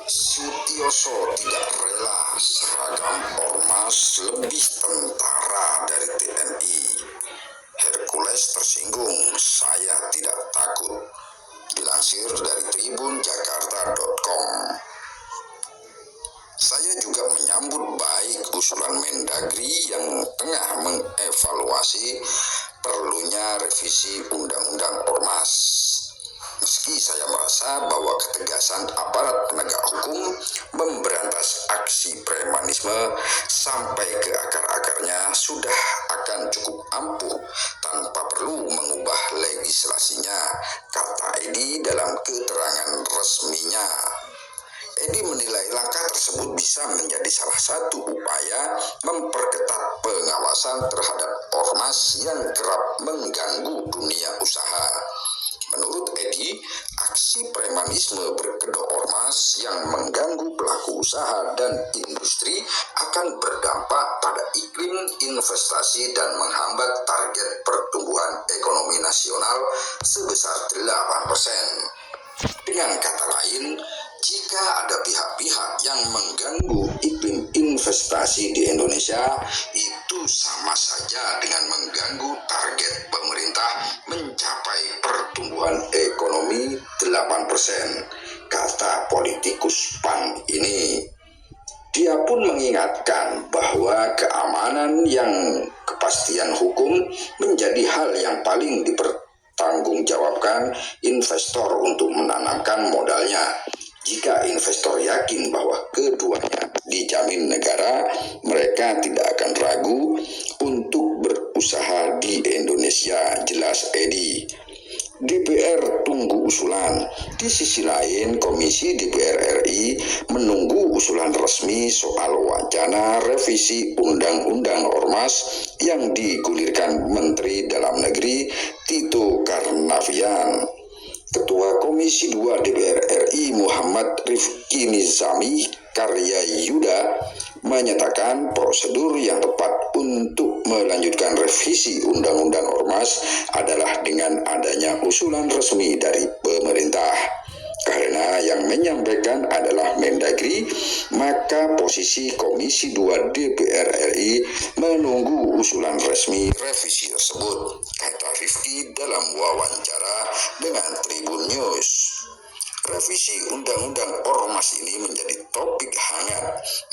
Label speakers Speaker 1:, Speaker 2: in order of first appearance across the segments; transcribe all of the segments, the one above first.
Speaker 1: Sutioso tidak rela seragam ormas lebih tentara dari TNI. Hercules tersinggung, saya tidak takut. Dilansir dari tribunjakarta.com. Saya juga menyambut baik usulan Mendagri yang tengah mengevaluasi perlunya revisi Undang-Undang Ormas. Meski saya merasa bahwa ketegasan aparat penegak hukum memberantas aksi premanisme sampai ke akar-akarnya sudah akan cukup ampuh tanpa perlu mengubah legislasinya, kata Edi dalam keterangan resminya. Edi menilai langkah tersebut bisa menjadi salah satu upaya memperketat pengawasan terhadap ormas yang kerap mengganggu dunia usaha. Menurut Edi, aksi premanisme berkedok ormas yang mengganggu pelaku usaha dan industri akan berdampak pada iklim investasi dan menghambat target pertumbuhan ekonomi nasional sebesar 8%. Dengan kata lain, jika ada pihak-pihak yang mengganggu iklim investasi di Indonesia, itu sama saja dengan mengganggu target pemerintah mencapai pertumbuhan ekonomi 8%, kata politikus PAN ini. Dia pun mengingatkan bahwa keamanan yang kepastian hukum menjadi hal yang paling dipertanggungjawabkan investor untuk menanamkan modalnya. Jika investor yakin bahwa keduanya dijamin negara, mereka tidak akan ragu untuk berusaha di Indonesia, jelas Edi. DPR tunggu usulan. Di sisi lain, Komisi DPR RI menunggu usulan resmi soal wacana revisi Undang-Undang Ormas yang digulirkan Menteri Dalam Negeri Tito Karnavian. Ketua Komisi 2 DPR RI Muhammad Rifki Nizami Karyayuda menyatakan prosedur yang tepat untuk melanjutkan revisi Undang-Undang Ormas adalah dengan adanya usulan resmi dari pemerintah. Karena yang menyampaikan adalah Mendagri, maka posisi Komisi 2 DPR RI menunggu usulan resmi revisi tersebut, kata Rifki dalam wawancara dengan Tribun News. Revisi Undang-Undang Ormas ini menjadi topik hangat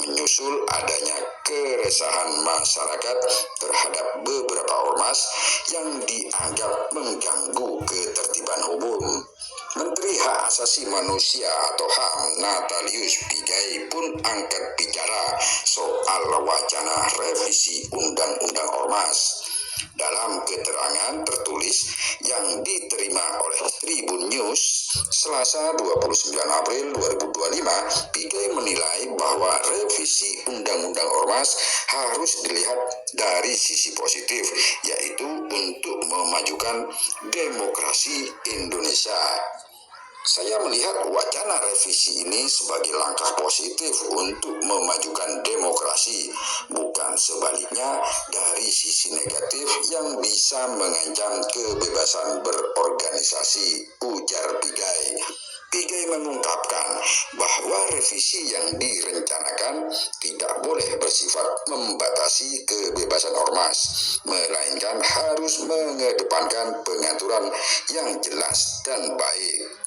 Speaker 1: menyusul adanya keresahan masyarakat terhadap beberapa ormas yang dianggap mengganggu ketertiban umum. Menteri Hak Asasi Manusia atau HAM Natalius Pigai pun angkat bicara soal wacana revisi Undang-Undang Ormas. Dalam keterangan tertulis yang diterima oleh Tribun News Selasa 29 April 2025, Pigai menilai bahwa revisi Undang-Undang Ormas harus dilihat dari sisi positif, yaitu untuk memajukan demokrasi Indonesia. Saya melihat wacana revisi ini sebagai langkah positif untuk memajukan demokrasi, bukan sebaliknya dari sisi negatif yang bisa mengancam kebebasan berorganisasi, ujar Pigai. Pigai mengungkapkan bahwa revisi yang direncanakan tidak boleh bersifat membatasi kebebasan ormas, melainkan harus mengedepankan pengaturan yang jelas dan baik.